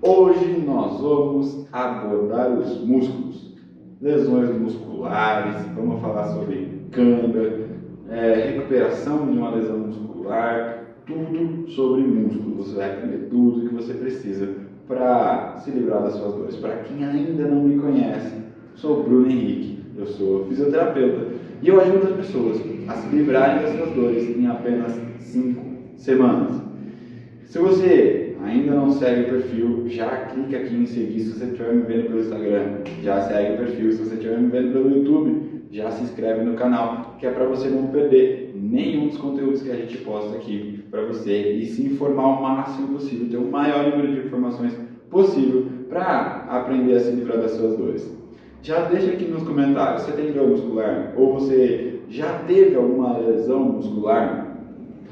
Hoje nós vamos abordar os músculos, lesões musculares, vamos falar sobre cãibra, recuperação de uma lesão muscular, tudo sobre músculo. Você vai aprender tudo que você precisa para se livrar das suas dores. Para quem ainda não me conhece, sou o Bruno Henrique, eu sou fisioterapeuta e eu ajudo as pessoas a se livrarem das suas dores em apenas 5 semanas. Se você ainda não segue o perfil, já clica aqui em seguir se você estiver me vendo pelo Instagram, já segue o perfil. Se você estiver me vendo pelo YouTube, já se inscreve no canal, que é para você não perder nenhum dos conteúdos que a gente posta aqui para você e se informar o máximo possível, ter o maior número de informações possível para aprender a se livrar das suas dores. Já deixa aqui nos comentários, você tem dor muscular? Ou você já teve alguma lesão muscular?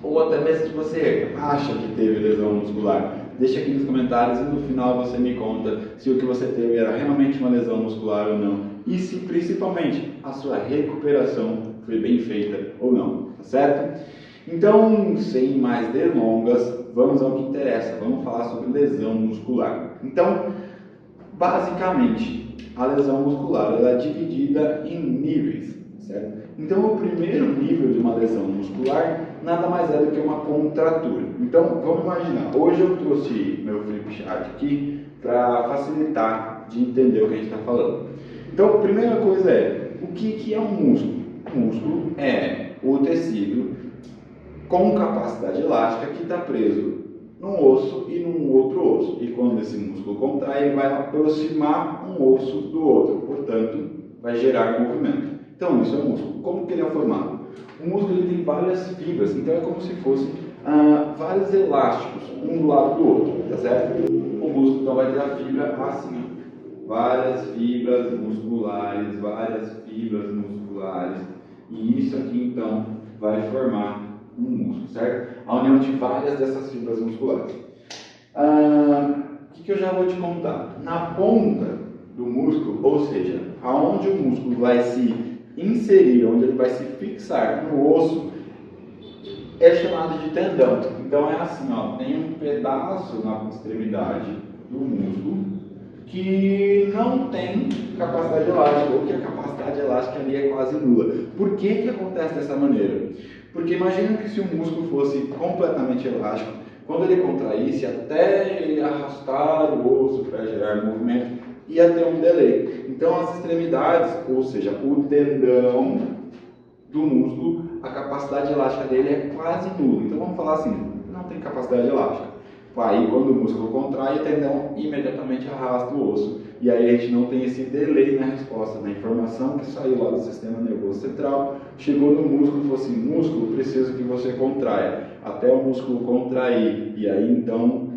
Ou até mesmo se você acha que teve lesão muscular, deixa aqui nos comentários e no final você me conta se o que você teve era realmente uma lesão muscular ou não. E se principalmente a sua recuperação foi bem feita ou não, tá certo? Então, sem mais delongas, vamos ao que interessa, vamos falar sobre lesão muscular. Então, basicamente, a lesão muscular ela é dividida em níveis. Certo? Então, o primeiro nível de uma lesão muscular nada mais é do que uma contratura. Então, vamos imaginar, hoje eu trouxe meu flip chart aqui para facilitar de entender o que a gente está falando. Então, a primeira coisa é, o que é um músculo? Um músculo é o tecido com capacidade elástica que está preso num osso e num outro osso. E quando esse músculo contrai, ele vai aproximar um osso do outro, portanto, vai gerar movimento. Então, isso é um músculo. Como que ele é formado? O músculo ele tem várias fibras, então é como se fossem vários elásticos, um do lado do outro, tá certo? O músculo então vai ter a fibra assim, ó. Várias fibras musculares, e isso aqui então vai formar um músculo, certo? A união de várias dessas fibras musculares. O que eu já vou te contar? Na ponta do músculo, ou seja, aonde o músculo vai se inserir, onde ele vai se fixar no osso, é chamado de tendão. Então é assim, ó, tem um pedaço na extremidade do músculo que não tem capacidade elástica, ou que a capacidade elástica ali é quase nula. Por que acontece dessa maneira? Porque imagina que se o músculo fosse completamente elástico, quando ele contraísse, até ele arrastar o osso para gerar movimento, ia ter um delay. Então as extremidades, ou seja, o tendão do músculo, a capacidade elástica dele é quase nula. Então vamos falar assim, não tem capacidade elástica. Aí quando o músculo contrai, o tendão imediatamente arrasta o osso. E aí a gente não tem esse delay na resposta, na informação que saiu lá do sistema nervoso central, chegou no músculo e falou assim, músculo, preciso que você contraia. Até o músculo contrair. E aí então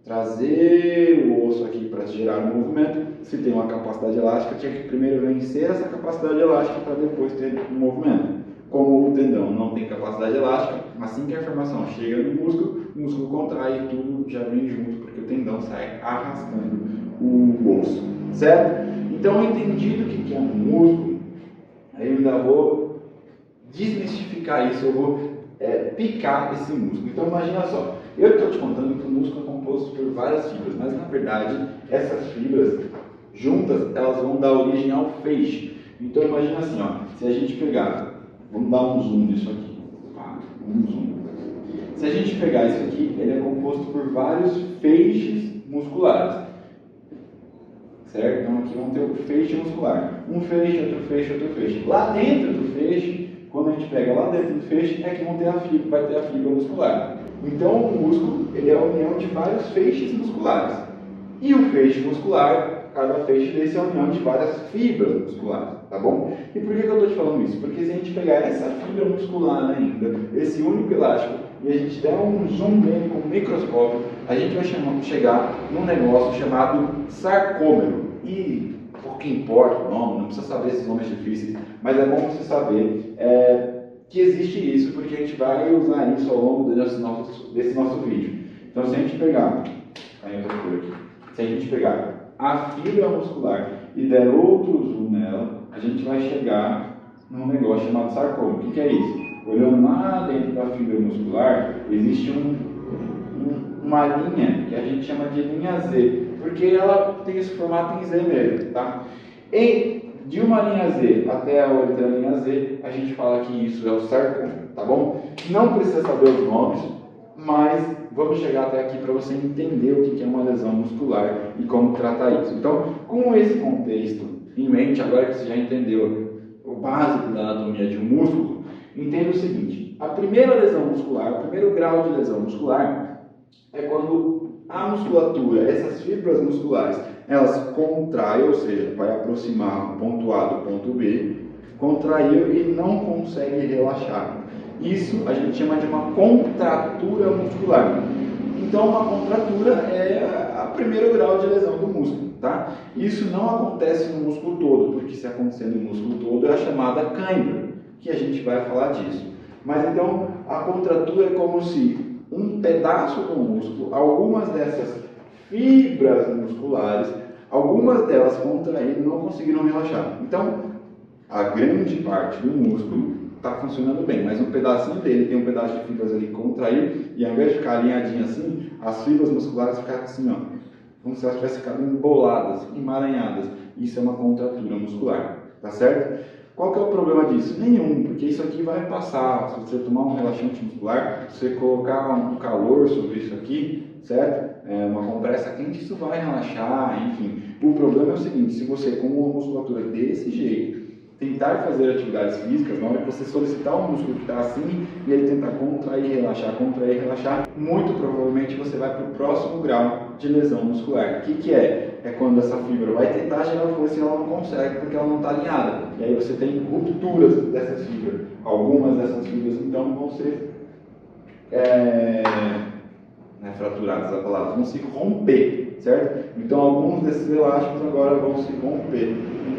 trazer o osso aqui para gerar um movimento, se tem uma capacidade elástica, tinha que primeiro vencer essa capacidade elástica para depois ter um movimento. Como o tendão não tem capacidade elástica, assim que a informação chega no músculo, o músculo contrai e tudo já vem junto, porque o tendão sai arrastando o osso, certo? Então, entendido o que é um músculo, aí eu ainda vou desmistificar isso, eu vou picar esse músculo. Então, imagina só, eu estou te contando que o músculo é composto por várias fibras, mas na verdade, essas fibras juntas, elas vão dar origem ao feixe. Então, imagina assim, ó, se a gente pegar, vamos dar um zoom nisso aqui, um zoom. Se a gente pegar isso aqui, ele é composto por vários feixes musculares, certo? Então, aqui vamos ter o feixe muscular, um feixe, outro feixe, outro feixe. Lá dentro do feixe, quando a gente pega lá dentro do feixe, é que vão ter a fibra, vai ter a fibra muscular. Então, o músculo ele é a união de vários feixes musculares. E o feixe muscular, cada feixe desse é a união de várias fibras musculares, tá bom? E por que eu estou te falando isso? Porque se a gente pegar essa fibra muscular ainda, esse único elástico, e a gente der um zoom nele com um microscópio, a gente vai chegar num negócio chamado sarcômero. E pouco importa o nome, não precisa saber esses nomes difíceis, mas é bom você saber que existe isso, porque a gente vai usar isso ao longo desse nosso vídeo. Então, se a gente pegar, se a gente pegar a fibra muscular e der outro zoom nela, a gente vai chegar num negócio chamado sarcoma. O que é isso? Olhando lá dentro da fibra muscular, existe uma linha que a gente chama de linha Z, porque ela tem esse formato em Z mesmo, tá? De uma linha Z até a outra linha Z, a gente fala que isso é o sarcoma, tá bom? Não precisa saber os nomes, mas vamos chegar até aqui para você entender o que é uma lesão muscular e como tratar isso. Então, com esse contexto em mente, agora que você já entendeu o básico da anatomia de um músculo, entenda o seguinte: a primeira lesão muscular, o primeiro grau de lesão muscular é quando a musculatura, essas fibras musculares, elas contraem, ou seja, vai aproximar o ponto A do ponto B, contraiu e não consegue relaxar. Isso a gente chama de uma contratura muscular. Então, uma contratura é o primeiro grau de lesão do músculo, tá? Isso não acontece no músculo todo, porque se acontecer no músculo todo é a chamada cãibra, que a gente vai falar disso. Mas então, a contratura é como se um pedaço do músculo, algumas dessas fibras musculares, algumas delas contraíram e não conseguiram relaxar. Então, a grande parte do músculo está funcionando bem, mas um pedacinho dele tem um pedaço de fibras ali que contraiu, e ao invés de ficar alinhadinho assim, as fibras musculares ficaram assim, ó, como se elas tivessem ficado emboladas, emaranhadas. Isso é uma contratura muscular, tá certo? Qual que é o problema disso? Nenhum, porque isso aqui vai passar. Se você tomar um relaxante muscular, se você colocar um calor sobre isso aqui, certo? Uma compressa quente, isso vai relaxar, enfim. O problema é o seguinte: se você, com uma musculatura desse jeito, tentar fazer atividades físicas, na hora que você solicitar um músculo que está assim, e ele tentar contrair, relaxar, muito provavelmente você vai para o próximo grau de lesão muscular. O que é? É quando essa fibra vai tentar gerar força e ela não consegue porque ela não está alinhada. E aí você tem rupturas dessas fibras. Algumas dessas fibras então vão ser fraturadas, a palavra, vão se romper, certo? Então alguns desses elásticos agora vão se romper.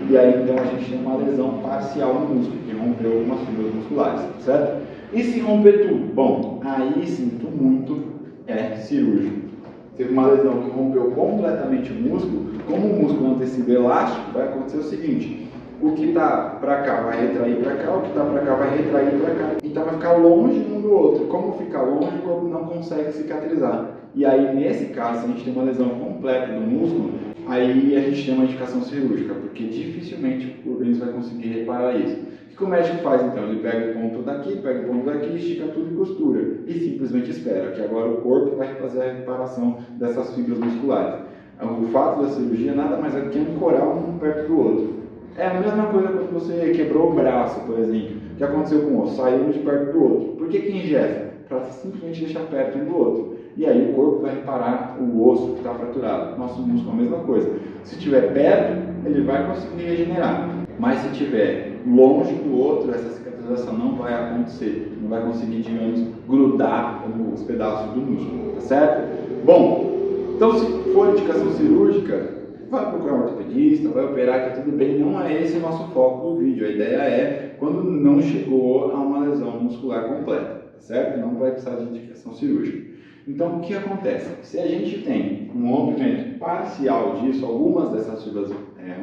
E aí então a gente tem uma lesão parcial no músculo, que rompeu algumas fibras musculares, certo? E se romper tudo? Bom, aí sinto muito, é cirúrgico. Teve uma lesão que rompeu completamente o músculo, como o músculo é um tecido elástico, vai acontecer o seguinte: o que está para cá vai retrair para cá, o que está para cá vai retrair para cá. Então vai ficar longe um do outro. Como fica longe, o corpo não consegue cicatrizar. E aí, nesse caso, se a gente tem uma lesão completa do músculo, aí a gente tem uma indicação cirúrgica, porque dificilmente o organismo vai conseguir reparar isso. O que o médico faz então? Ele pega o ponto daqui, pega o ponto daqui, estica tudo e costura. E simplesmente espera que agora o corpo vai fazer a reparação dessas fibras musculares. O fato da cirurgia nada mais é do que ancorar um perto do outro. É a mesma coisa quando você quebrou o braço, por exemplo. O que aconteceu com o osso? Saiu de perto do outro. Por que engessa? Para simplesmente deixar perto um do outro. E aí o corpo vai reparar o osso que está fraturado. Nosso músculo é a mesma coisa. Se estiver perto, ele vai conseguir regenerar. Mas se estiver longe do outro, essa cicatrização não vai acontecer. Não vai conseguir, digamos, grudar os pedaços do músculo. Tá certo? Bom, então se for indicação cirúrgica, vai procurar um ortopedista, vai operar, que tudo bem. Não é esse o nosso foco do vídeo. A ideia é quando não chegou a uma lesão muscular completa, tá certo? Não vai precisar de indicação cirúrgica. Então, o que acontece? Se a gente tem um rompimento parcial disso, algumas dessas fibras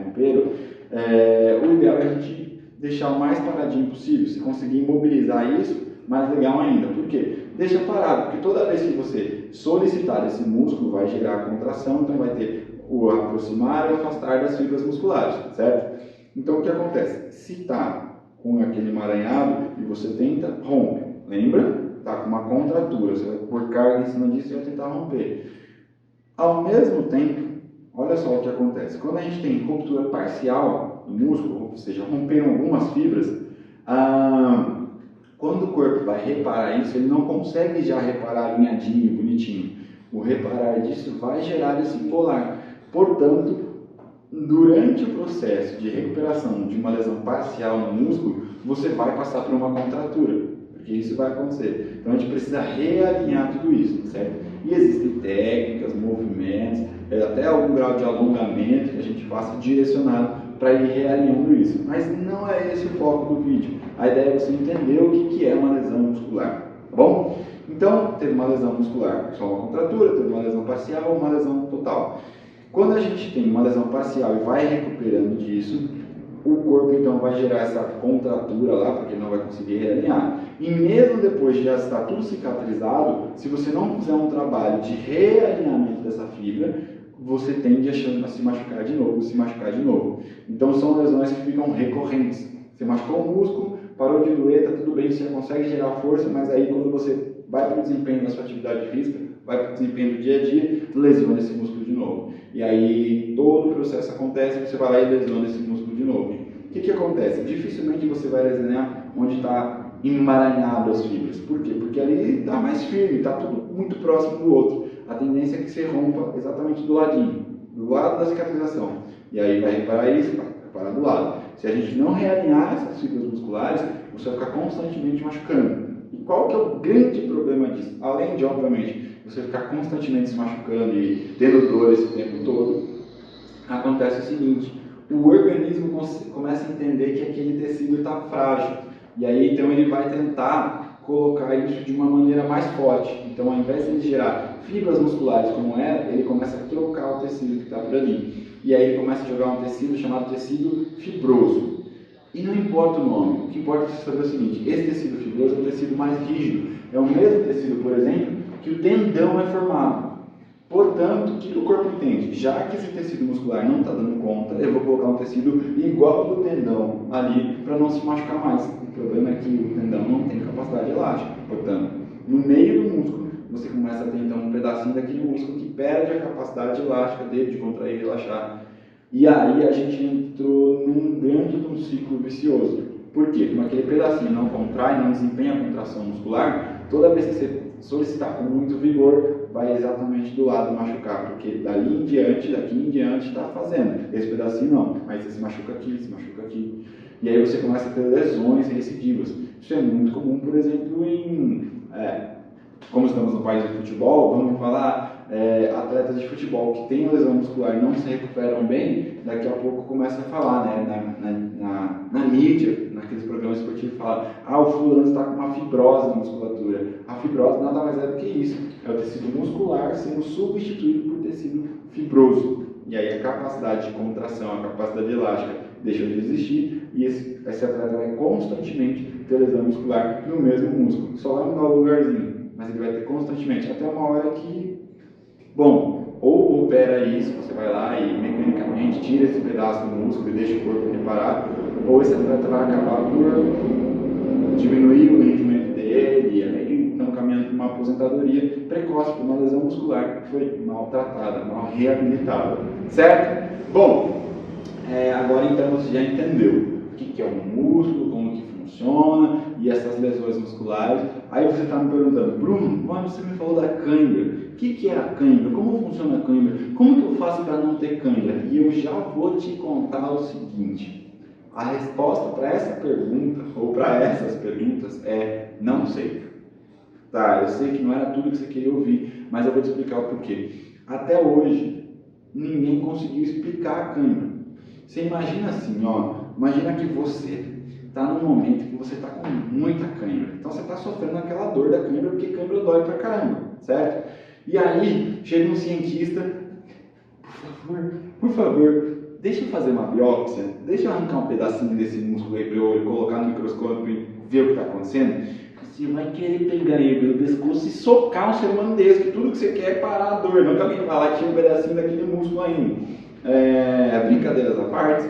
romperam, o ideal é a gente deixar o mais paradinho possível. Se conseguir imobilizar isso, mais legal ainda. Por quê? Deixa parado, porque toda vez que você solicitar esse músculo, vai gerar contração, então vai ter o aproximar e afastar das fibras musculares, certo? Então, o que acontece? Se está com aquele emaranhado e você tenta, rompe. Lembra? Está com uma contratura, você vai pôr carga em cima disso e vai tentar romper. Ao mesmo tempo, olha só o que acontece. Quando a gente tem ruptura parcial do músculo, ou seja, romperam algumas fibras, quando o corpo vai reparar isso, ele não consegue já reparar alinhadinho, bonitinho. O reparar disso vai gerar esse embolar. Portanto, durante o processo de recuperação de uma lesão parcial no músculo, você vai passar por uma contratura. Porque isso vai acontecer. Então a gente precisa realinhar tudo isso, certo? E existem técnicas, movimentos, até algum grau de alongamento que a gente faça direcionado para ir realinhando isso. Mas não é esse o foco do vídeo. A ideia é você entender o que é uma lesão muscular, tá bom? Então, teve uma lesão muscular, só uma contratura, teve uma lesão parcial, uma lesão total. Quando a gente tem uma lesão parcial e vai recuperando disso, o corpo então vai gerar essa contratura lá, porque ele não vai conseguir realinhar. E mesmo depois de já estar tudo cicatrizado, se você não fizer um trabalho de realinhamento dessa fibra, você tende a se machucar de novo, se machucar de novo. Então são lesões que ficam recorrentes. Você machucou o músculo, parou de doer, tá tudo bem, você consegue gerar força, mas aí quando você vai para o desempenho da sua atividade física, vai para o desempenho do dia a dia, lesiona esse músculo de novo. E aí todo o processo acontece, você vai lá e lesiona esse músculo de novo. O que acontece? Dificilmente você vai lesionar onde está emaranhado as fibras. Por quê? Porque ali está mais firme, está tudo muito próximo do outro. A tendência é que você rompa exatamente do ladinho, do lado da cicatrização. E aí vai reparar isso, vai reparar do lado. Se a gente não realinhar essas fibras musculares, você vai ficar constantemente machucando. E qual que é o grande problema disso? Além de, obviamente, você ficar constantemente se machucando e tendo dores o tempo todo, acontece o seguinte: o organismo começa a entender que aquele tecido está frágil. E aí, então, ele vai tentar colocar isso de uma maneira mais forte. Então, ao invés de ele gerar fibras musculares como era, ele começa a trocar o tecido que está por ali. E aí ele começa a jogar um tecido chamado tecido fibroso. E não importa o nome, o que importa é você saber o seguinte: esse tecido fibroso é um tecido mais rígido. É o mesmo tecido, por exemplo, que o tendão é formado. Portanto, o que o corpo entende? Já que esse tecido muscular não está dando conta, eu vou colocar um tecido igual ao do tendão ali para não se machucar mais. O problema é que o tendão não tem capacidade elástica. Portanto, no meio do músculo, você começa a ter então um pedacinho daquele músculo que perde a capacidade elástica dele de contrair e relaxar. E aí a gente entrou num grande ciclo vicioso. Por quê? Como aquele pedacinho não contrai, não desempenha a contração muscular, toda vez que você solicitar com muito vigor, vai exatamente do lado machucar, porque daqui em diante está fazendo. Esse pedacinho não, mas você se machuca aqui. E aí você começa a ter lesões recidivas. Isso é muito comum, por exemplo, como estamos no país do futebol, vamos falar atletas de futebol que têm lesão muscular e não se recuperam bem, daqui a pouco começa a falar, né, na mídia, naqueles programas esportivos, fala: o fulano está com uma fibrose na musculatura. A fibrose nada mais é do que isso, é o tecido muscular sendo substituído por tecido fibroso. E aí a capacidade de contração, a capacidade elástica deixa de existir e esse atleta vai constantemente ter lesão muscular no mesmo músculo. Só vai mudar o lugarzinho, mas ele vai ter constantemente, até uma hora que, ou opera isso, você vai lá e mecanicamente tira esse pedaço do músculo e deixa o corpo reparar, ou esse atleta vai acabar por diminuir o rendimento dele, e aí estão caminhando para uma aposentadoria precoce, por uma lesão muscular que foi mal tratada, mal reabilitada, certo? Bom, agora então você já entendeu o que é um músculo, como que funciona e essas lesões musculares. Aí você está me perguntando: Bruno, mas você me falou da cãibra. O que é a cãibra? Como funciona a cãibra? Como que eu faço para não ter cãibra? E eu já vou te contar o seguinte: a resposta para essa pergunta, ou para essas perguntas, é não sei. Tá, eu sei que não era tudo que você queria ouvir, mas eu vou te explicar o porquê. Até hoje, ninguém conseguiu explicar a cãibra. Você imagina assim, imagina que você está num momento que você está com muita cãibra. Então você está sofrendo aquela dor da cãibra, porque cãibra dói pra caramba, certo? E aí chega um cientista: por favor, deixa eu fazer uma biópsia, deixa eu arrancar um pedacinho desse músculo aí para eu colocar no microscópio e ver o que está acontecendo. Você vai querer pegar ele pelo pescoço e socar um ser humano desse, que tudo que você quer é parar a dor, não alguém falar que tinha um pedacinho daquele músculo ainda. Brincadeiras à parte.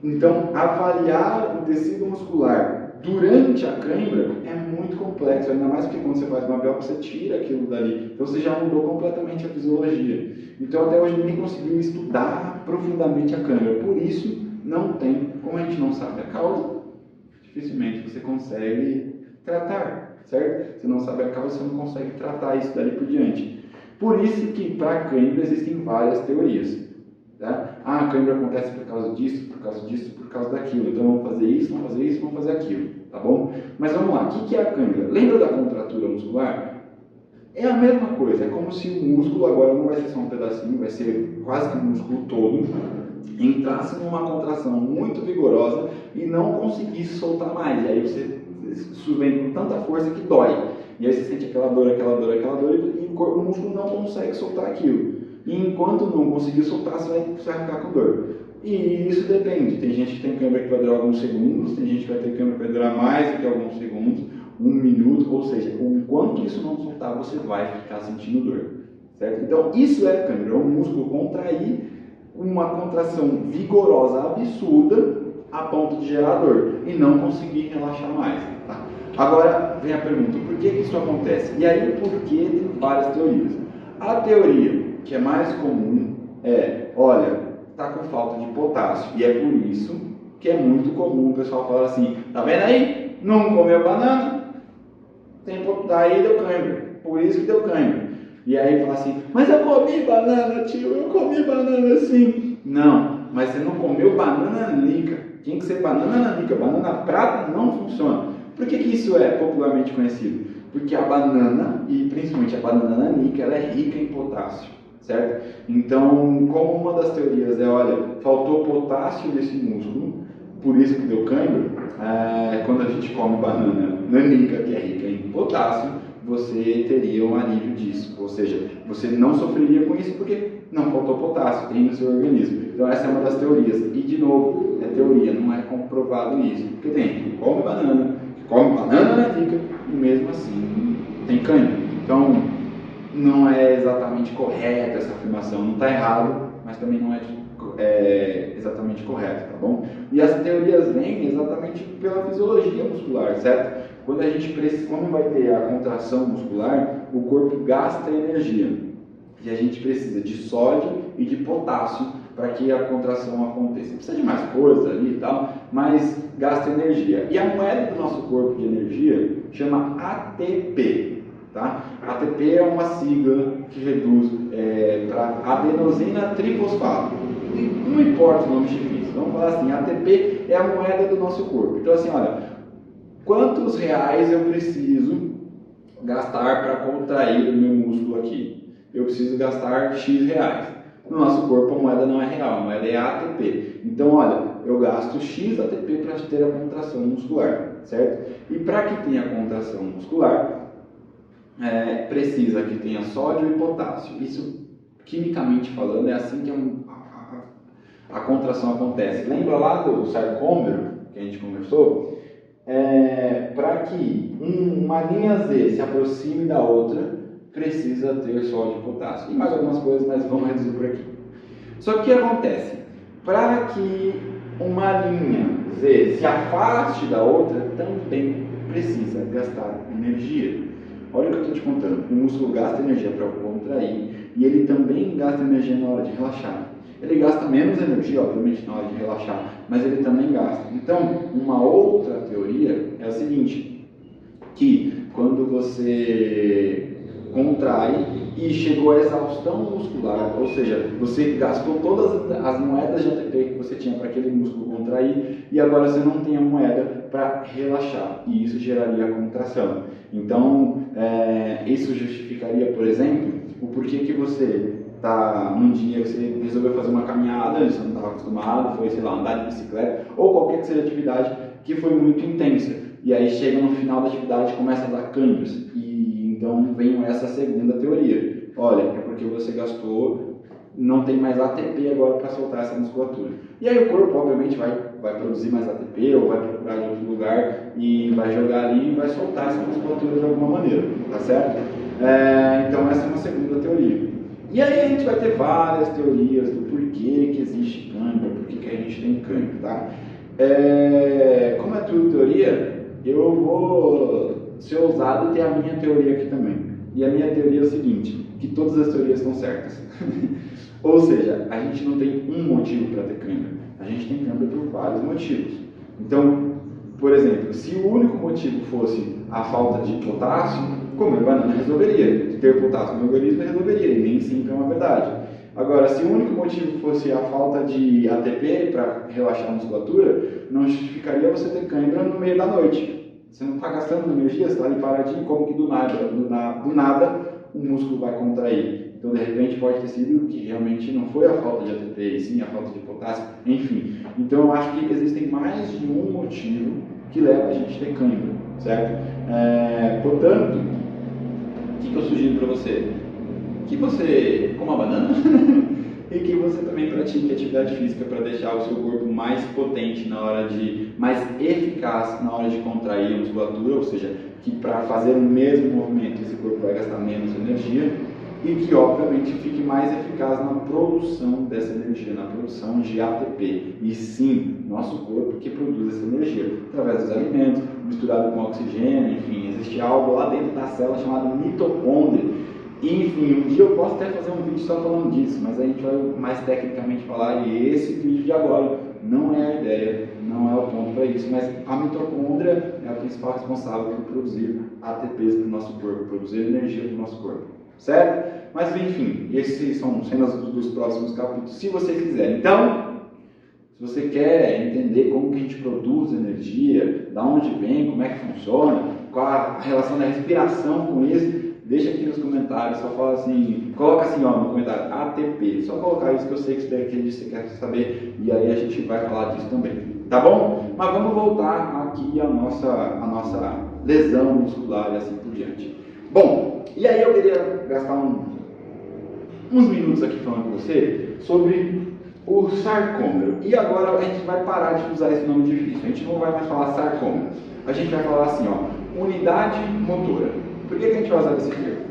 Então, avaliar o tecido muscular durante a cãibra é muito complexo, ainda mais porque quando você faz uma biópsia, você tira aquilo dali. Então, você já mudou completamente a fisiologia. Então, até hoje, ninguém conseguiu estudar profundamente a cãibra. Por isso, não tem, como a gente não sabe a causa, dificilmente você consegue tratar, certo? Você não sabe a causa, você não consegue tratar isso dali por diante. Por isso que para a cãibra existem várias teorias. Tá? A cãibra acontece por causa disso, por causa disso, por causa daquilo. Então vamos fazer isso, vamos fazer isso, vamos fazer aquilo. Tá bom? Mas vamos lá, o que é a cãibra? Lembra da contratura muscular? É a mesma coisa, é como se o músculo agora não vai ser só um pedacinho, vai ser quase que o músculo todo, entrasse numa contração muito vigorosa e não conseguisse soltar mais. E aí isso vem com tanta força que dói. E aí você sente aquela dor, e o músculo não consegue soltar aquilo. E enquanto não conseguir soltar, você vai ficar com dor. E isso depende, tem gente que tem câimbra que vai durar alguns segundos, tem gente que vai ter câimbra que vai durar mais do que alguns segundos, 1 minuto, ou seja, enquanto isso não soltar, você vai ficar sentindo dor, certo? Então, isso é câimbra, o músculo contrair, uma contração vigorosa, absurda, a ponto de gerar dor, e não conseguir relaxar mais, tá? Agora, vem a pergunta, por que isso acontece? E aí, o porquê tem várias teorias. A teoria que é mais comum olha, está com falta de potássio, e é por isso que é muito comum o pessoal falar assim, tá vendo aí? Não comeu banana? Daí deu cãibra, por isso que deu cãibra. E aí fala assim, mas eu comi banana, tio, eu comi banana sim. Não, mas você não comeu banana nanica. Tem que ser banana nanica, banana prata não funciona. Por que isso é popularmente conhecido? Porque a banana, e principalmente a banana nanica, ela é rica em potássio, certo? Então, como uma das teorias olha, faltou potássio nesse músculo, por isso que deu cãibra, quando a gente come banana nanica, que é rica em potássio, você teria um alívio disso, ou seja, você não sofreria com isso porque não faltou potássio, tem no seu organismo. Então essa é uma das teorias, e de novo, é teoria, não é comprovado isso, porque tem quem come banana nanica, e mesmo assim tem cãibra. Então não é exatamente correta essa afirmação, não está errado, mas também não é exatamente correto, tá bom? E as teorias vêm exatamente pela fisiologia muscular, certo? Quando vai ter a contração muscular, o corpo gasta energia. E a gente precisa de sódio e de potássio para que a contração aconteça. Precisa de mais coisas ali e tal, mas gasta energia. E a moeda do nosso corpo de energia chama ATP. Tá? ATP é uma sigla que reduz para adenosina trifosfato. Não importa o nome difícil, vamos falar assim, ATP é a moeda do nosso corpo. Então assim, olha, quantos reais eu preciso gastar para contrair o meu músculo aqui? Eu preciso gastar X reais. No nosso corpo a moeda não é real, a moeda é ATP. Então olha, eu gasto X ATP para ter a contração muscular, certo? E para que tenha a contração muscular, precisa que tenha sódio e potássio. Isso, quimicamente falando, é assim que a contração acontece. Lembra lá do sarcômero que a gente conversou? Para que uma linha Z se aproxime da outra, precisa ter sódio e potássio. E mais algumas coisas, mas vamos reduzir por aqui. Só que o que acontece? Para que uma linha Z se afaste da outra, também precisa gastar energia. Olha o que eu estou te contando, o músculo gasta energia para contrair e ele também gasta energia na hora de relaxar. Ele gasta menos energia, obviamente, na hora de relaxar, mas ele também gasta. Então, uma outra teoria é a seguinte, que quando você contrai e chegou à exaustão muscular, ou seja, você gastou todas as moedas de ATP que você tinha para aquele músculo contrair e agora você não tem a moeda para relaxar e isso geraria a contração. Então, isso justificaria, por exemplo, o porquê que você está num dia que você resolveu fazer uma caminhada, você não estava acostumado, foi, sei lá, andar de bicicleta ou qualquer que seja a atividade que foi muito intensa e aí chega no final da atividade e começa a dar câimbras e então vem essa segunda teoria. Olha, é porque você gastou, não tem mais ATP agora para soltar essa musculatura. E aí o corpo, obviamente, vai produzir mais ATP ou vai procurar em outro lugar e vai jogar ali e vai soltar essa musculatura de alguma maneira, tá certo? Então essa é uma segunda teoria. E aí a gente vai ter várias teorias do porquê que existe cãibra, porquê que a gente tem cãibra, tá? Como é tudo teoria, eu vou ser ousado e ter a minha teoria aqui também. E a minha teoria é o seguinte, que todas as teorias estão certas. Ou seja, a gente não tem um motivo para ter cãibra, a gente tem cãibra por vários motivos. Então, por exemplo, se o único motivo fosse a falta de potássio, comer banana resolveria. Ter potássio no organismo resolveria, e nem sempre é uma verdade. Agora, se o único motivo fosse a falta de ATP para relaxar a musculatura, não justificaria você ter cãibra no meio da noite. Você não está gastando energia, você está ali paradinho, como que do nada o músculo vai contrair. Então, de repente, pode ter sido que realmente não foi a falta de ATP, e sim a falta de potássio, enfim. Então, eu acho que existem mais de um motivo que leva a gente a ter cãibra, certo? Portanto, o que eu sugiro para você? Que você coma banana e que que você também pratique atividade física para deixar o seu corpo mais potente mais eficaz na hora de contrair a musculatura, ou seja, que para fazer o mesmo movimento esse corpo vai gastar menos energia e que obviamente fique mais eficaz na produção dessa energia, na produção de ATP. E sim, nosso corpo que produz essa energia através dos alimentos, misturado com oxigênio, enfim, existe algo lá dentro da célula chamado mitocôndria. E, enfim, um dia eu posso até fazer um vídeo só falando disso, mas a gente vai mais tecnicamente falar, e esse vídeo de agora não é a ideia, não é o ponto para isso, mas a mitocôndria é a principal responsável por produzir ATPs para o nosso corpo, produzir energia para o nosso corpo, certo? Mas enfim, esses são cenas dos próximos capítulos, se você quiser. Então, se você quer entender como que a gente produz energia, da onde vem, como é que funciona, qual a relação da respiração com isso, deixa aqui nos comentários, só fala assim, coloca assim ó, no comentário, ATP, só colocar isso que eu sei que isso daqui é disso que você quer saber, e aí a gente vai falar disso também, tá bom? Mas vamos voltar aqui à nossa lesão muscular e assim por diante. Bom, e aí eu queria gastar uns minutos aqui falando com você sobre o sarcômero. E agora a gente vai parar de usar esse nome difícil, a gente não vai mais falar sarcômero, a gente vai falar assim ó, unidade motora. Por que a gente vai usar esse termo?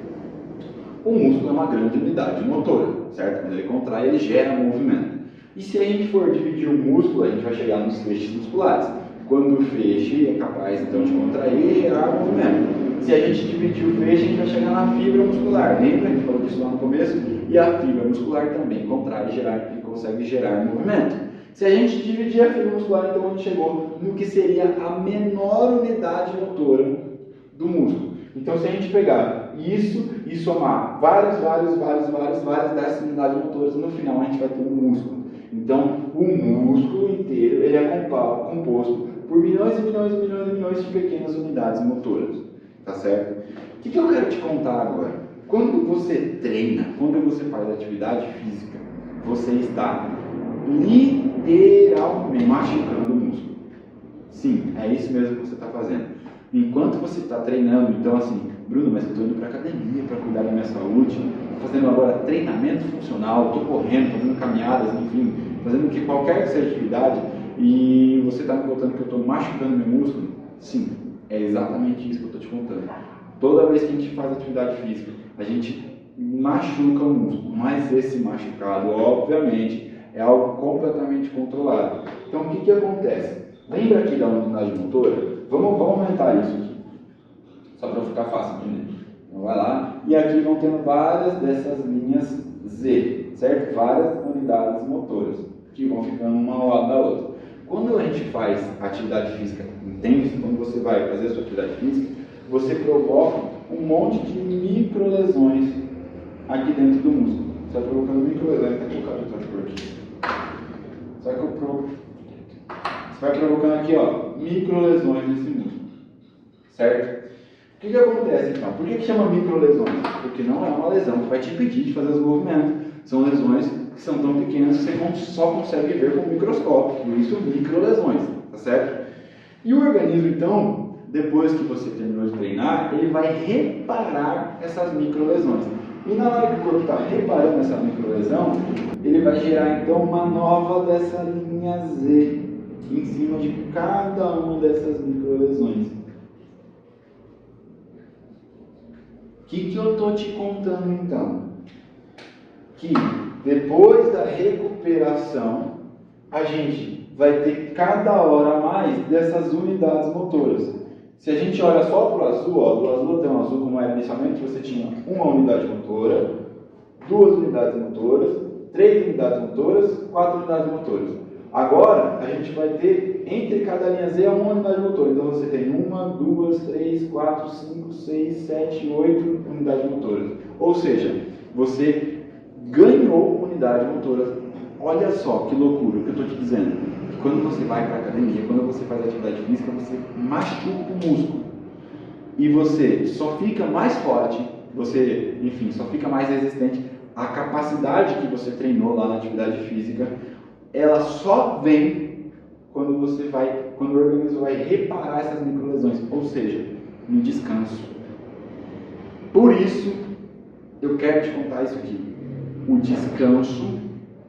O músculo é uma grande unidade motora, certo? Quando ele contrai, ele gera movimento. E se a gente for dividir o músculo, a gente vai chegar nos feixes musculares. Quando o feixe é capaz, então, de contrair e gerar movimento. Se a gente dividir o feixe, a gente vai chegar na fibra muscular. Lembra? A gente falou disso lá no começo? E a fibra muscular também contrai e consegue gerar movimento. Se a gente dividir a fibra muscular, então a gente chegou no que seria a menor unidade motora do músculo. Então, se a gente pegar isso e somar várias dessas unidades motoras, no final a gente vai ter um músculo. Então, o músculo inteiro ele é composto por milhões e milhões de pequenas unidades motoras. Tá certo? O que eu quero te contar agora? Quando você treina, quando você faz atividade física, você está literalmente machucando o músculo. Sim, é isso mesmo que você está fazendo. Enquanto você está treinando, então assim, Bruno, mas eu estou indo para a academia para cuidar da minha saúde, estou fazendo agora treinamento funcional, estou correndo, fazendo caminhadas, enfim, fazendo qualquer que seja atividade, e você está me contando que eu estou machucando meu músculo? Sim, é exatamente isso que eu estou te contando. Toda vez que a gente faz atividade física, a gente machuca o músculo, mas esse machucado, obviamente, é algo completamente controlado. Então, o que acontece? Lembra aqui da unidade motora? Vamos aumentar isso aqui, só para ficar fácil de entender. Então vai lá, e aqui vão tendo várias dessas linhas Z, certo? Várias unidades motoras, que vão ficando uma ao lado da outra. Quando a gente faz atividade física intensa, quando você vai fazer a sua atividade física, você provoca um monte de microlesões aqui dentro do músculo. Você vai provocando microlesões, até colocar outra cor aqui. Você vai provocando aqui, ó, microlesões nesse músculo, certo? O que acontece então? Por que chama microlesões? Porque não é uma lesão que vai te impedir de fazer os movimentos. São lesões que são tão pequenas que você só consegue ver com o microscópio. Por isso, microlesões, tá certo? E o organismo, então, depois que você terminou de treinar, ele vai reparar essas microlesões. E na hora que o corpo está reparando essa microlesão, ele vai gerar, então, uma nova dessa linha Z em cima de cada uma dessas microlesões. O que eu estou te contando então? Que depois da recuperação, a gente vai ter cada hora mais dessas unidades motoras. Se a gente olha só para o azul, ó, do azul até o azul, como era inicialmente, você tinha uma unidade motora, 2 unidades motoras, 3 unidades motoras, 4 unidades motoras. Agora, a gente vai ter, entre cada linha Z, uma unidade motora. Então, você tem 1, 2, 3, 4, 5, 6, 7, 8 unidades motoras. Ou seja, você ganhou unidade motora. Olha só que loucura o que eu estou te dizendo. Quando você vai para a academia, quando você faz atividade física, você machuca o músculo. E você só fica mais forte, você, enfim, só fica mais resistente. A capacidade que você treinou lá na atividade física, ela só vem quando o organismo vai reparar essas microlesões, ou seja, no descanso. Por isso, eu quero te contar isso aqui. O descanso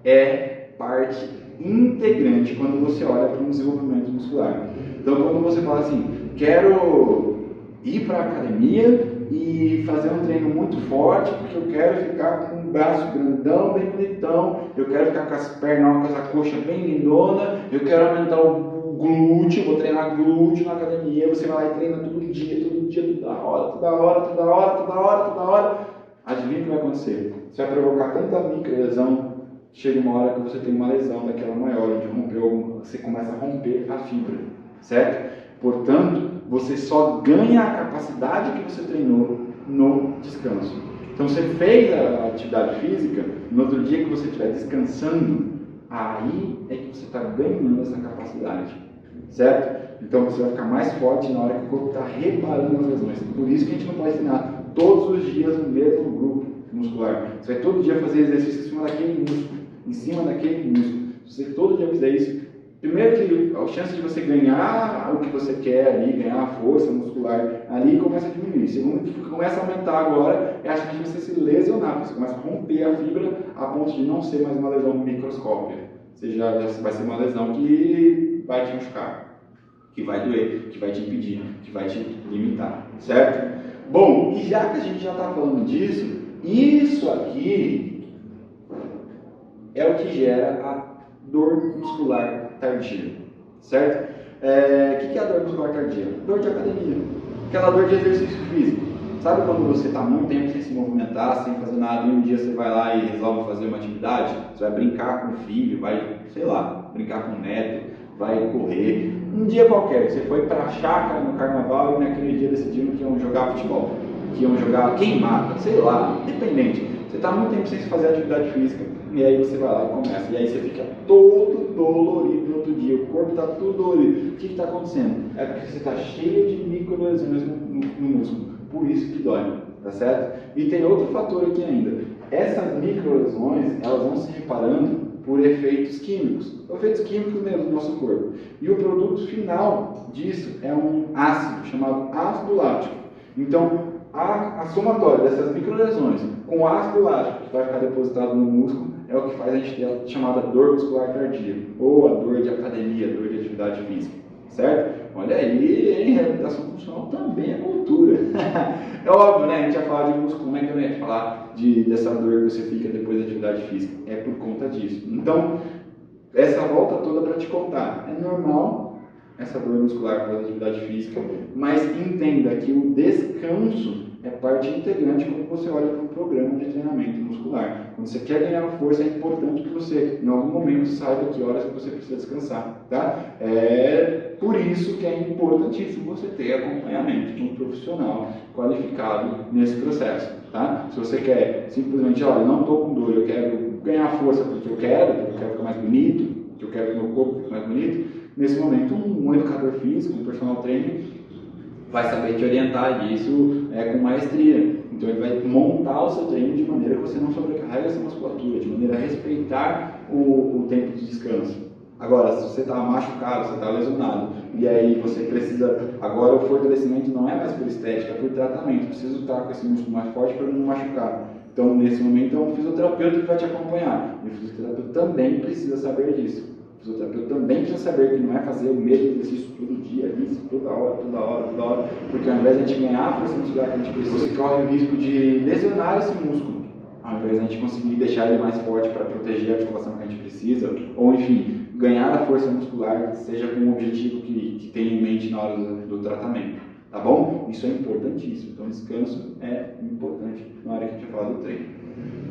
é parte integrante quando você olha para um desenvolvimento muscular. Então, quando você fala assim, quero ir para a academia e fazer um treino muito forte, porque eu quero ficar com o braço grandão, bem bonitão, eu quero ficar com as pernas, com a coxa bem lindona, eu quero aumentar o glúteo, vou treinar glúteo na academia, você vai lá e treina todo dia, toda hora. Adivinha o que vai acontecer? Você vai provocar tanta micro-lesão, chega uma hora que você tem uma lesão daquela maior, onde você começa a romper a fibra, certo? Portanto, você só ganha a capacidade que você treinou no descanso. Então, você fez a atividade física, no outro dia que você estiver descansando, aí é que você está ganhando essa capacidade, certo? Então, você vai ficar mais forte na hora que o corpo está reparando as lesões. Por isso que a gente não pode treinar todos os dias no mesmo grupo muscular. Você vai todo dia fazer exercício em cima daquele músculo, Se você todo dia fizer isso, primeiro que a chance de você ganhar o que você quer ali, ganhar a força muscular ali, começa a diminuir. Segundo, que começa a aumentar agora é a chance de você se lesionar, porque você começa a romper a fibra a ponto de não ser mais uma lesão microscópica. Você já vai ser uma lesão que vai te machucar, que vai doer, que vai te impedir, que vai te limitar, certo? Bom, e já que a gente já está falando disso, isso aqui é o que gera a dor muscular tardia, certo? O que é a dor muscular tardia? Dor de academia, aquela dor de exercício físico. Sabe quando você está muito tempo sem se movimentar, sem fazer nada, e um dia você vai lá e resolve fazer uma atividade? Você vai brincar com o filho, vai, sei lá, brincar com o neto, vai correr. Um dia qualquer, você foi para a chácara no carnaval e naquele dia decidiram que iam jogar futebol, que iam jogar queimada, sei lá, independente. Você está muito tempo sem se fazer atividade física, e aí você vai lá e começa, e aí você fica todo dolorido no outro dia, o corpo está todo dolorido. O que está acontecendo? É porque você está cheio de micro-lesões no músculo, por isso que dói, tá certo? E tem outro fator aqui ainda, essas micro-lesões, elas vão se reparando por efeitos químicos mesmo do nosso corpo. E o produto final disso é um ácido chamado ácido lático. Então, a somatória dessas microlesões com o ácido lático que vai ficar depositado no músculo é o que faz a gente ter a chamada dor muscular tardia, ou a dor de academia, a dor de atividade física, certo? Olha aí, em reabilitação funcional também é cultura. É óbvio, né? A gente ia falar de músculo, como é que eu não ia falar dessa dor que você fica depois da atividade física? É por conta disso. Então, essa volta toda para te contar, é normal essa dor muscular pela atividade física, mas entenda que o descanso é parte integrante quando você olha para um programa de treinamento muscular. Quando você quer ganhar força, é importante que você, em algum momento, saiba que horas que você precisa descansar, tá? É por isso que é importantíssimo você ter acompanhamento de um profissional qualificado nesse processo, tá? Se você quer simplesmente, olha, não estou com dor, eu quero ganhar força porque eu quero ficar mais bonito, porque eu quero que meu corpo fique mais bonito, nesse momento, um educador físico, um personal trainer, vai saber te orientar disso com maestria. Então, ele vai montar o seu treino de maneira que você não sobrecarregue essa musculatura, de maneira a respeitar o tempo de descanso. Agora, se você está machucado, você está lesionado, e aí você precisa, agora o fortalecimento não é mais por estética, é por tratamento. Preciso estar com esse músculo mais forte para não machucar. Então, nesse momento, é um fisioterapeuta que vai te acompanhar. E o fisioterapeuta também precisa saber disso. O fisioterapeuta também precisa saber que não é fazer o mesmo exercício todo dia, isso, toda hora, porque ao invés de a gente ganhar a força muscular que a gente precisa, você corre o risco de lesionar esse músculo, ao invés de a gente conseguir deixar ele mais forte para proteger a articulação que a gente precisa, ou enfim, ganhar a força muscular, seja com o objetivo que tem em mente na hora do tratamento, tá bom? Isso é importantíssimo, então descanso é importante na hora que a gente vai falar do treino.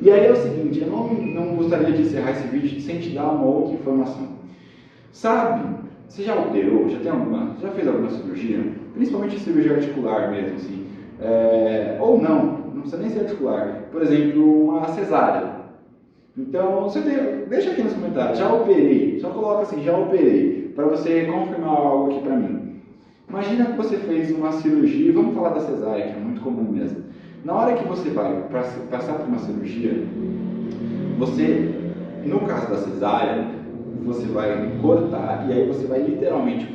E aí é o seguinte, eu não gostaria de encerrar esse vídeo sem te dar uma outra informação. Sabe, você já operou, já fez alguma cirurgia? Principalmente cirurgia articular mesmo, assim. Ou não precisa nem ser articular. Por exemplo, uma cesárea. Então, deixa aqui nos comentários, já operei. Só coloca assim, já operei, para você confirmar algo aqui para mim. Imagina que você fez uma cirurgia, vamos falar da cesárea, que é muito comum mesmo. Na hora que você vai passar por uma cirurgia, você, no caso da cesárea, você vai cortar e aí você vai literalmente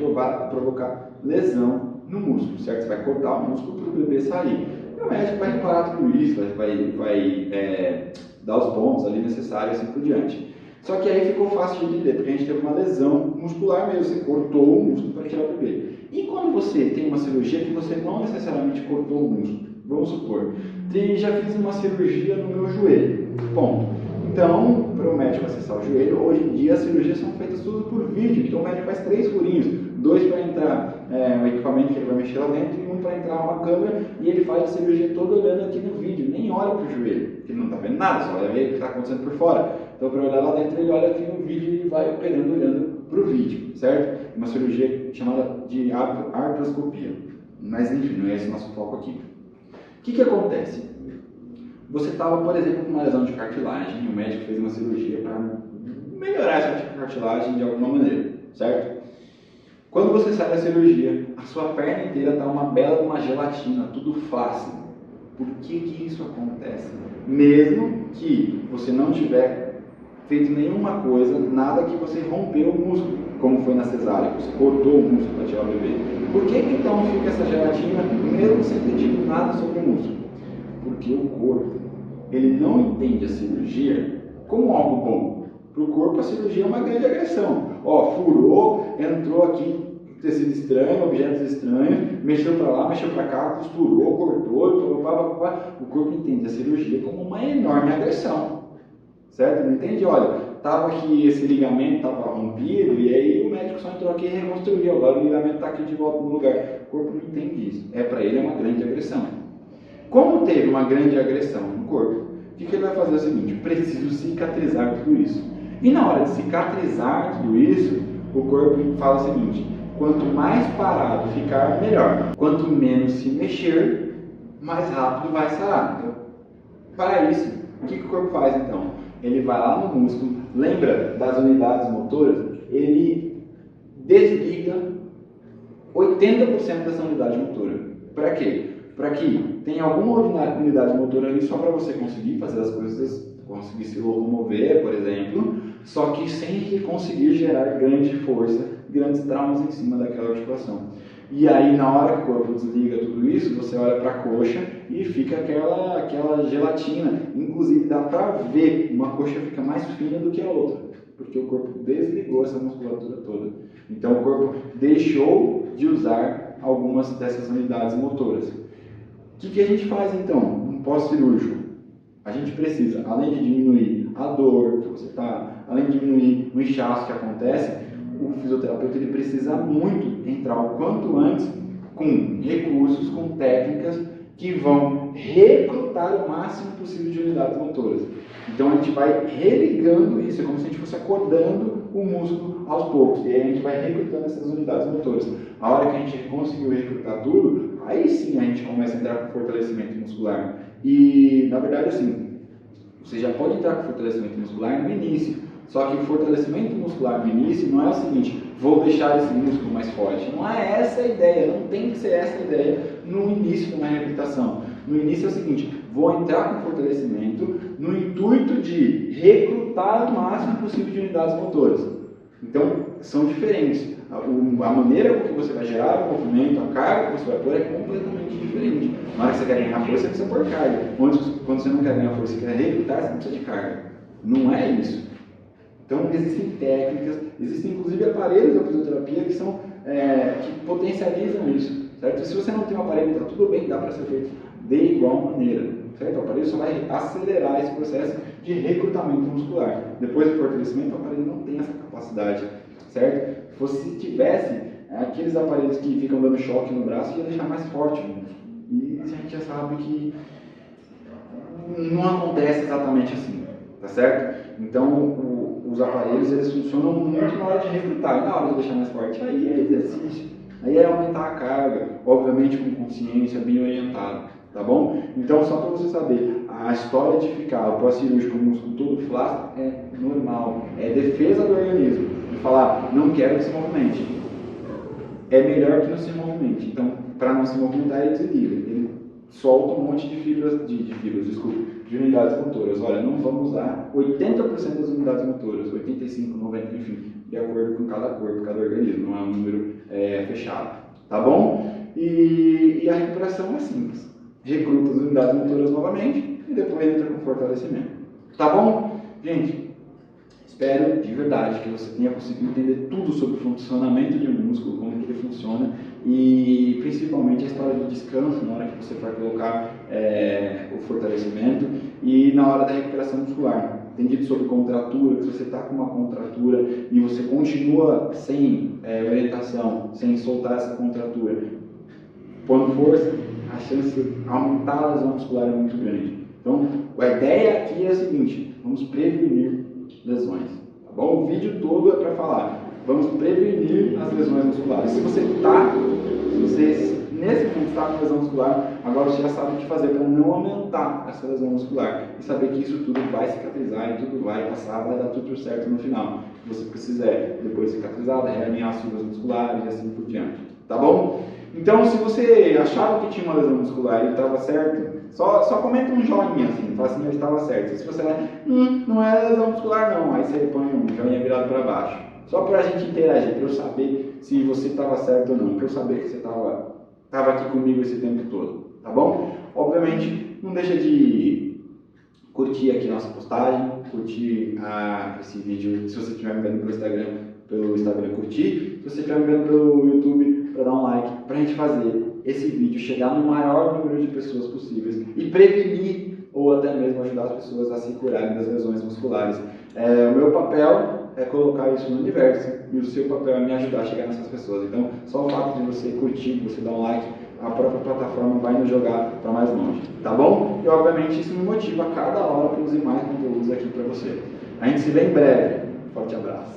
provocar lesão no músculo, certo? Você vai cortar o músculo para o bebê sair. E o médico vai reparar tudo isso, vai dar os pontos ali necessários e assim por diante. Só que aí ficou fácil de entender, porque a gente teve uma lesão muscular mesmo, você cortou o músculo para tirar o bebê. E quando você tem uma cirurgia que você não necessariamente cortou o músculo, vamos supor, já fiz uma cirurgia no meu joelho, ponto. Então, para o médico acessar o joelho, hoje em dia as cirurgias são feitas tudo por vídeo, então o médico faz 3 furinhos, 2 para entrar o equipamento que ele vai mexer lá dentro e 1 para entrar uma câmera, e ele faz a cirurgia toda olhando aqui no vídeo, nem olha para o joelho, porque ele não está vendo nada, só vai ver o que está acontecendo por fora. Então, para olhar lá dentro, ele olha aqui no vídeo e vai operando olhando para o vídeo, certo? Uma cirurgia chamada de artroscopia. Mas enfim, não é esse o nosso foco aqui. O que acontece? Você estava, por exemplo, com uma lesão de cartilagem e o médico fez uma cirurgia para melhorar essa cartilagem de alguma maneira, certo? Quando você sai da cirurgia, a sua perna inteira está uma bela uma gelatina, tudo flácido. Por que isso acontece? Mesmo que você não tiver feito nenhuma coisa, nada que você rompeu o músculo, como foi na cesárea, você cortou o músculo para tirar o bebê. Por que então fica essa gelatina, mesmo sem ter tido nada sobre o músculo? Porque o corpo, ele não entende a cirurgia como algo bom. Para o corpo, a cirurgia é uma grande agressão. Furou, entrou aqui tecido estranho, objetos estranhos, mexeu para lá, mexeu para cá, costurou, cortou, o corpo entende a cirurgia como uma enorme agressão. Certo? Não entende? Olha, estava aqui esse ligamento, estava rompido, e aí o médico só entrou aqui e reconstruiu, agora o ligamento está aqui de volta no lugar. O corpo não entende isso. Para ele é uma grande agressão. Como teve uma grande agressão no corpo, o que ele vai fazer é o seguinte: preciso cicatrizar tudo isso. E na hora de cicatrizar tudo isso, o corpo fala o seguinte: quanto mais parado ficar, melhor. Quanto menos se mexer, mais rápido vai sarar. Então, para isso, o que o corpo faz então? Ele vai lá no músculo, lembra das unidades motoras? Ele desliga 80% dessa unidade motora. Para quê? Para que tenha alguma unidade motora ali só para você conseguir fazer as coisas, conseguir se locomover, por exemplo, só que sem conseguir gerar grande força, grandes traumas em cima daquela articulação. E aí, na hora que o corpo desliga tudo isso, você olha para a coxa e fica aquela gelatina. Inclusive, dá para ver, uma coxa fica mais fina do que a outra, porque o corpo desligou essa musculatura toda. Então, o corpo deixou de usar algumas dessas unidades motoras. O que a gente faz, então, no pós-cirúrgico? A gente precisa, além de diminuir a dor que você está, além de diminuir o inchaço que acontece, o fisioterapeuta ele precisa muito entrar o quanto antes com recursos, com técnicas que vão recrutar o máximo possível de unidades motoras. Então a gente vai religando isso, é como se a gente fosse acordando o músculo aos poucos, e aí a gente vai recrutando essas unidades motoras. A hora que a gente conseguiu recrutar tudo, aí sim a gente começa a entrar com fortalecimento muscular. E na verdade assim, você já pode entrar com fortalecimento muscular no início. Só que o fortalecimento muscular no início não é o seguinte: vou deixar esse músculo mais forte. Não é essa a ideia, não tem que ser essa a ideia no início de uma reabilitação. No início é o seguinte: vou entrar com fortalecimento no intuito de recrutar o máximo possível de unidades motoras. Então, são diferentes. A maneira com que você vai gerar o movimento, a carga que você vai pôr é completamente diferente. Na hora que você quer ganhar força, você precisa pôr carga. Quando você não quer ganhar força, você quer recrutar, você não precisa de carga. Não é isso. Então, existem técnicas, existem inclusive aparelhos da fisioterapia que potencializam isso, certo? E se você não tem um aparelho, está tudo bem, dá para ser feito de igual maneira, certo? O aparelho só vai acelerar esse processo de recrutamento muscular. Depois do fortalecimento, o aparelho não tem essa capacidade, certo? Se tivesse, aqueles aparelhos que ficam dando choque no braço, ia deixar mais forte o músculo. E a gente já sabe que não acontece exatamente assim, tá certo? Então, os aparelhos eles funcionam muito na hora de recrutar, e na hora de deixar mais forte, aí é exercício, aí é aumentar a carga, obviamente com consciência, bem orientado, tá bom? Então, só para você saber, a história de ficar o pós-cirúrgico com o músculo todo flácido é normal, é defesa do organismo, de falar, não quero que se movimente, é melhor que não se movimente. Então, para não se movimentar, ele desliga, ele solta um monte de de unidades motoras. Olha, não vamos usar 80% das unidades motoras, 85, 90, enfim, de acordo com cada corpo, cada organismo, não é um número fechado, tá bom? E a recuperação é simples, recruta as unidades motoras novamente e depois entra com fortalecimento, tá bom? Gente, Espero de verdade que você tenha conseguido entender tudo sobre o funcionamento de um músculo, como que ele funciona e principalmente a história do descanso na hora que você for colocar o fortalecimento e na hora da recuperação muscular. Entendido sobre contratura, que se você está com uma contratura e você continua sem orientação, sem soltar essa contratura, pondo força, a chance de aumentar a lesão muscular é muito grande. Então, a ideia aqui é a seguinte: vamos prevenir lesões, tá bom? O vídeo todo é para falar, vamos prevenir as lesões musculares. Se você nesse momento está com lesão muscular, agora você já sabe o que fazer para não aumentar essa lesão muscular e saber que isso tudo vai cicatrizar e tudo vai passar, vai dar tudo certo no final. Se você precisar depois cicatrizar, realinhar as fibras musculares e assim por diante, tá bom? Então, se você achava que tinha uma lesão muscular e estava certo, só comenta um joinha assim, fala assim, eu estava certo. Se você não é lesão muscular não, aí você põe um joinha virado para baixo. Só para a gente interagir, para eu saber se você estava certo ou não, para eu saber que você estava aqui comigo esse tempo todo, tá bom? Obviamente, não deixa de curtir aqui nossa postagem, curtir esse vídeo, se você estiver me vendo pelo Instagram, curtir, se você estiver me vendo pelo YouTube, para dar um like, para a gente fazer esse vídeo chegar no maior número de pessoas possíveis e prevenir ou até mesmo ajudar as pessoas a se curarem das lesões musculares. O meu papel é colocar isso no universo e o seu papel é me ajudar a chegar nessas pessoas. Então, só o fato de você curtir, de você dar um like, a própria plataforma vai nos jogar para mais longe, tá bom? E obviamente isso me motiva a cada hora a produzir mais conteúdos aqui para você. A gente se vê em breve. Forte abraço.